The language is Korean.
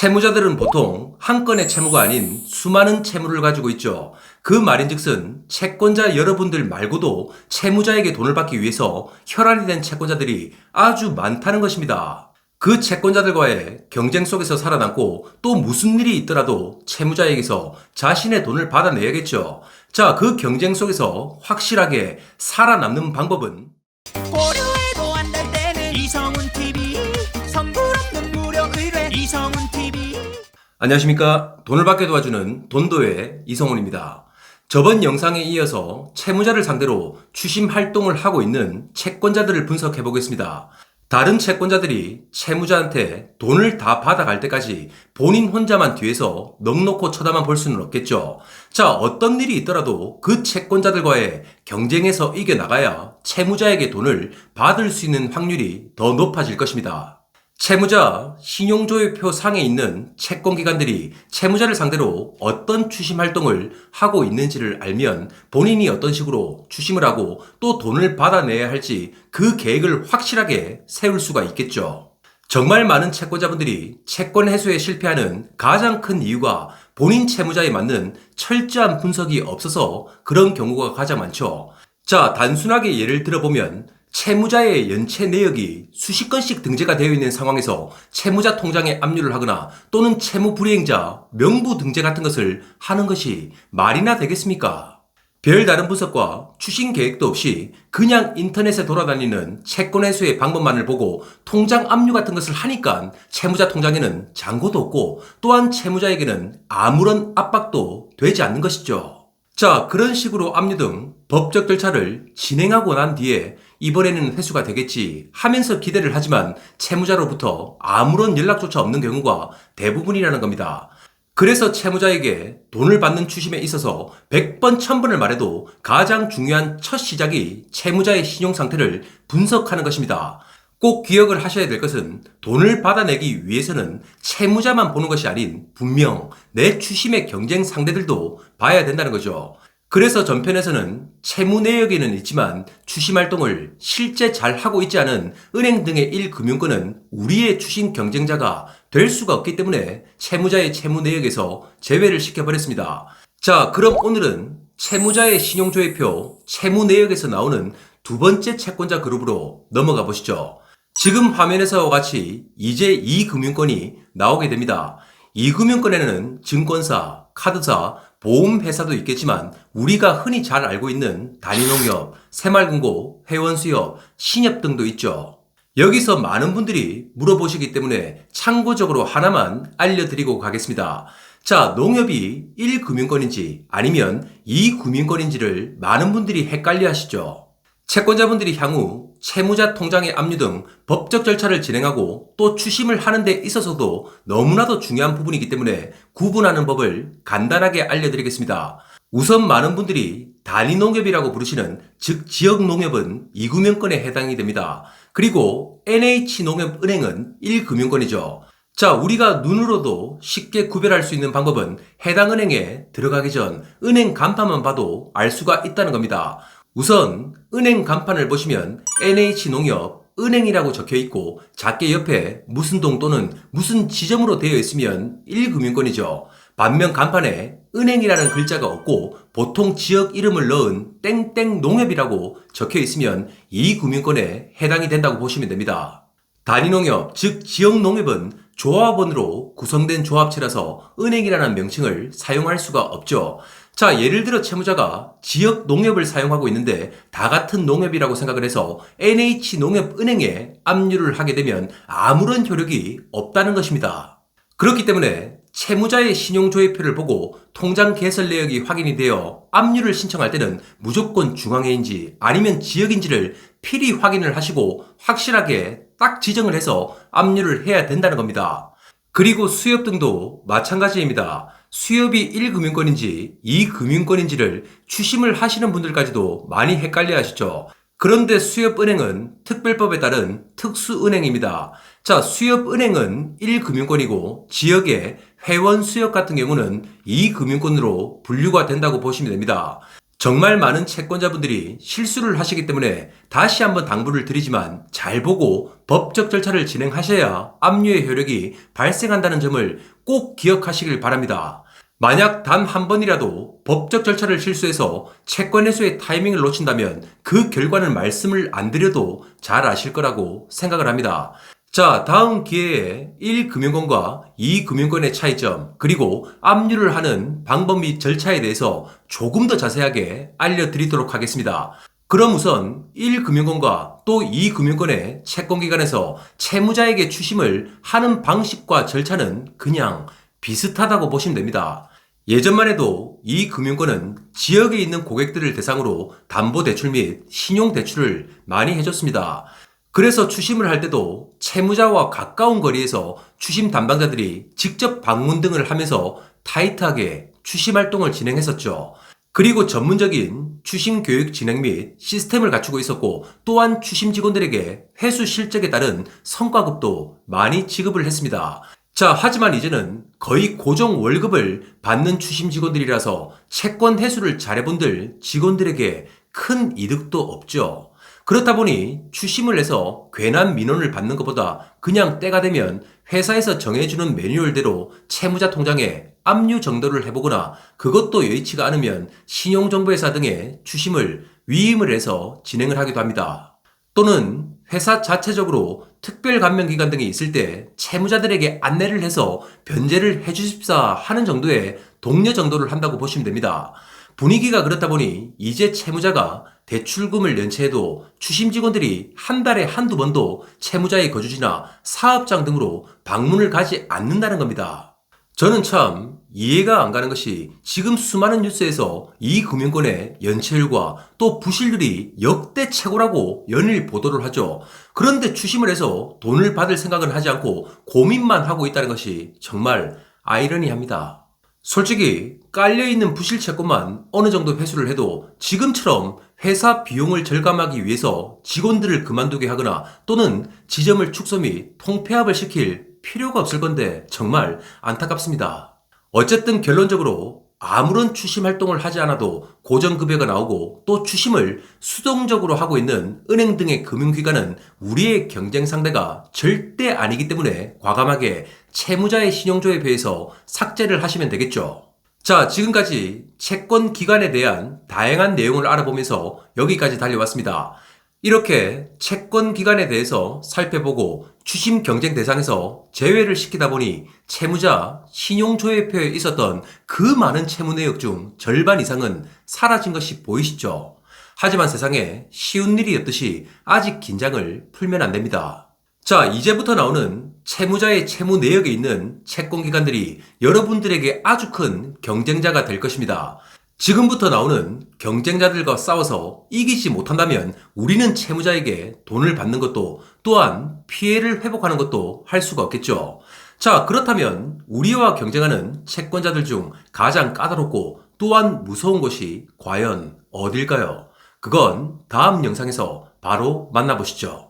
채무자들은 보통 한 건의 채무가 아닌 수많은 채무를 가지고 있죠. 그 말인즉슨 채권자 여러분들 말고도 채무자에게 돈을 받기 위해서 혈안이 된 채권자들이 아주 많다는 것입니다. 그 채권자들과의 경쟁 속에서 살아남고 또 무슨 일이 있더라도 채무자에게서 자신의 돈을 받아내야겠죠. 자, 그 경쟁 속에서 확실하게 살아남는 방법은 고려해도 안 될 때는 이성훈 TV 선불 없는 무료 의뢰 이성훈 TV. 안녕하십니까. 돈을 받게 도와주는 돈도의 이성훈입니다. 저번 영상에 이어서 채무자를 상대로 추심 활동을 하고 있는 채권자들을 분석해 보겠습니다. 다른 채권자들이 채무자한테 돈을 다 받아갈 때까지 본인 혼자만 뒤에서 넋놓고 쳐다만 볼 수는 없겠죠. 자, 어떤 일이 있더라도 그 채권자들과의 경쟁에서 이겨나가야 채무자에게 돈을 받을 수 있는 확률이 더 높아질 것입니다. 채무자 신용조회표 상에 있는 채권기관들이 채무자를 상대로 어떤 추심 활동을 하고 있는지를 알면 본인이 어떤 식으로 추심을 하고 또 돈을 받아내야 할지 그 계획을 확실하게 세울 수가 있겠죠. 정말 많은 채권자분들이 채권 해소에 실패하는 가장 큰 이유가 본인 채무자에 맞는 철저한 분석이 없어서 그런 경우가 가장 많죠. 자, 단순하게 예를 들어보면 채무자의 연체 내역이 수십 건씩 등재가 되어 있는 상황에서 채무자 통장에 압류를 하거나 또는 채무 불이행자 명부 등재 같은 것을 하는 것이 말이나 되겠습니까? 별다른 분석과 추심 계획도 없이 그냥 인터넷에 돌아다니는 채권 회수의 방법만을 보고 통장 압류 같은 것을 하니까 채무자 통장에는 잔고도 없고 또한 채무자에게는 아무런 압박도 되지 않는 것이죠. 자, 그런 식으로 압류 등 법적 절차를 진행하고 난 뒤에 이번에는 회수가 되겠지 하면서 기대를 하지만 채무자로부터 아무런 연락조차 없는 경우가 대부분이라는 겁니다. 그래서 채무자에게 돈을 받는 추심에 있어서 100번 1000번을 말해도 가장 중요한 첫 시작이 채무자의 신용 상태를 분석하는 것입니다. 꼭 기억을 하셔야 될 것은 돈을 받아내기 위해서는 채무자만 보는 것이 아닌 분명 내 추심의 경쟁 상대들도 봐야 된다는 거죠. 그래서 전편에서는 채무 내역에는 있지만 추심 활동을 실제 잘 하고 있지 않은 은행 등의 1금융권은 우리의 추심 경쟁자가 될 수가 없기 때문에 채무자의 채무 내역에서 제외를 시켜버렸습니다. 자, 그럼 오늘은 채무자의 신용조회표 채무 내역에서 나오는 두 번째 채권자 그룹으로 넘어가 보시죠. 지금 화면에서와 같이 이제 이 금융권이 나오게 됩니다. 이 금융권에는 증권사, 카드사, 보험회사도 있겠지만 우리가 흔히 잘 알고 있는 단위농협, 새마을금고, 회원수협, 신협 등도 있죠. 여기서 많은 분들이 물어보시기 때문에 참고적으로 하나만 알려드리고 가겠습니다. 자, 농협이 1금융권인지 아니면 2금융권인지를 많은 분들이 헷갈려 하시죠. 채권자분들이 향후 채무자 통장의 압류 등 법적 절차를 진행하고 또 추심을 하는 데 있어서도 너무나도 중요한 부분이기 때문에 구분하는 법을 간단하게 알려드리겠습니다. 우선 많은 분들이 단위농협이라고 부르시는 즉 지역농협은 2금융권에 해당이 됩니다. 그리고 NH농협은행은 1금융권이죠. 자, 우리가 눈으로도 쉽게 구별할 수 있는 방법은 해당 은행에 들어가기 전 은행 간판만 봐도 알 수가 있다는 겁니다. 우선 은행 간판을 보시면 NH농협 은행이라고 적혀 있고 작게 옆에 무슨 동 또는 무슨 지점으로 되어 있으면 1금융권이죠. 반면 간판에 은행이라는 글자가 없고 보통 지역 이름을 넣은 땡땡농협이라고 적혀 있으면 2금융권에 해당이 된다고 보시면 됩니다. 단위농협 즉 지역농협은 조합원으로 구성된 조합체라서 은행이라는 명칭을 사용할 수가 없죠. 자, 예를 들어 채무자가 지역 농협을 사용하고 있는데 다 같은 농협이라고 생각을 해서 NH농협은행에 압류를 하게 되면 아무런 효력이 없다는 것입니다. 그렇기 때문에 채무자의 신용조회표를 보고 통장 개설 내역이 확인이 되어 압류를 신청할 때는 무조건 중앙회인지 아니면 지역인지를 필히 확인을 하시고 확실하게 딱 지정을 해서 압류를 해야 된다는 겁니다. 그리고 수협 등도 마찬가지입니다. 수협이 1금융권인지 2금융권인지를 추심을 하시는 분들까지도 많이 헷갈려 하시죠. 그런데 수협은행은 특별법에 따른 특수은행입니다. 자, 수협은행은 1금융권이고 지역의 회원수협 같은 경우는 2금융권으로 분류가 된다고 보시면 됩니다. 정말 많은 채권자분들이 실수를 하시기 때문에 다시 한번 당부를 드리지만 잘 보고 법적 절차를 진행하셔야 압류의 효력이 발생한다는 점을 꼭 기억하시길 바랍니다. 만약 단 한 번이라도 법적 절차를 실수해서 채권 회수의 타이밍을 놓친다면 그 결과는 말씀을 안 드려도 잘 아실 거라고 생각을 합니다. 자, 다음 기회에 1금융권과 2금융권의 차이점, 그리고 압류를 하는 방법 및 절차에 대해서 조금 더 자세하게 알려드리도록 하겠습니다. 그럼 우선 1금융권과 또 2금융권의 채권기관에서 채무자에게 추심을 하는 방식과 절차는 그냥 비슷하다고 보시면 됩니다. 예전만 해도 이 금융권은 지역에 있는 고객들을 대상으로 담보대출 및 신용대출을 많이 해줬습니다. 그래서 추심을 할 때도 채무자와 가까운 거리에서 추심 담당자들이 직접 방문 등을 하면서 타이트하게 추심 활동을 진행했었죠. 그리고 전문적인 추심 교육 진행 및 시스템을 갖추고 있었고, 또한 추심 직원들에게 회수 실적에 따른 성과급도 많이 지급을 했습니다. 자, 하지만 이제는 거의 고정 월급을 받는 추심 직원들이라서 채권 회수를 잘해본들 직원들에게 큰 이득도 없죠. 그렇다 보니 추심을 해서 괜한 민원을 받는 것보다 그냥 때가 되면 회사에서 정해주는 매뉴얼대로 채무자 통장에 압류 정도를 해보거나, 그것도 여의치가 않으면 신용정보회사 등에 추심을 위임을 해서 진행을 하기도 합니다. 또는 회사 자체적으로 특별감면기간 등이 있을 때 채무자들에게 안내를 해서 변제를 해주십사 하는 정도의 독려 정도를 한다고 보시면 됩니다. 분위기가 그렇다 보니 이제 채무자가 대출금을 연체해도 추심 직원들이 한 달에 한두 번도 채무자의 거주지나 사업장 등으로 방문을 가지 않는다는 겁니다. 저는 참 이해가 안 가는 것이, 지금 수많은 뉴스에서 이 금융권의 연체율과 또 부실률이 역대 최고라고 연일 보도를 하죠. 그런데 추심을 해서 돈을 받을 생각은 하지 않고 고민만 하고 있다는 것이 정말 아이러니합니다. 솔직히 깔려있는 부실 채권만 어느 정도 회수를 해도 지금처럼 회사 비용을 절감하기 위해서 직원들을 그만두게 하거나 또는 지점을 축소 및 통폐합을 시킬 필요가 없을 건데 정말 안타깝습니다. 어쨌든 결론적으로 아무런 추심 활동을 하지 않아도 고정급여가 나오고, 또 추심을 수동적으로 하고 있는 은행 등의 금융기관은 우리의 경쟁 상대가 절대 아니기 때문에 과감하게 채무자의 신용조회에 비해서 삭제를 하시면 되겠죠. 자, 지금까지 채권 기관에 대한 다양한 내용을 알아보면서 여기까지 달려왔습니다. 이렇게 채권 기관에 대해서 살펴보고 추심 경쟁 대상에서 제외를 시키다 보니 채무자 신용조회표에 있었던 그 많은 채무 내역 중 절반 이상은 사라진 것이 보이시죠? 하지만 세상에 쉬운 일이었듯이 아직 긴장을 풀면 안 됩니다. 자, 이제부터 나오는 채무자의 채무 내역에 있는 채권기관들이 여러분들에게 아주 큰 경쟁자가 될 것입니다. 지금부터 나오는 경쟁자들과 싸워서 이기지 못한다면 우리는 채무자에게 돈을 받는 것도, 또한 피해를 회복하는 것도 할 수가 없겠죠. 자, 그렇다면 우리와 경쟁하는 채권자들 중 가장 까다롭고 또한 무서운 것이 과연 어딜까요? 그건 다음 영상에서 바로 만나보시죠.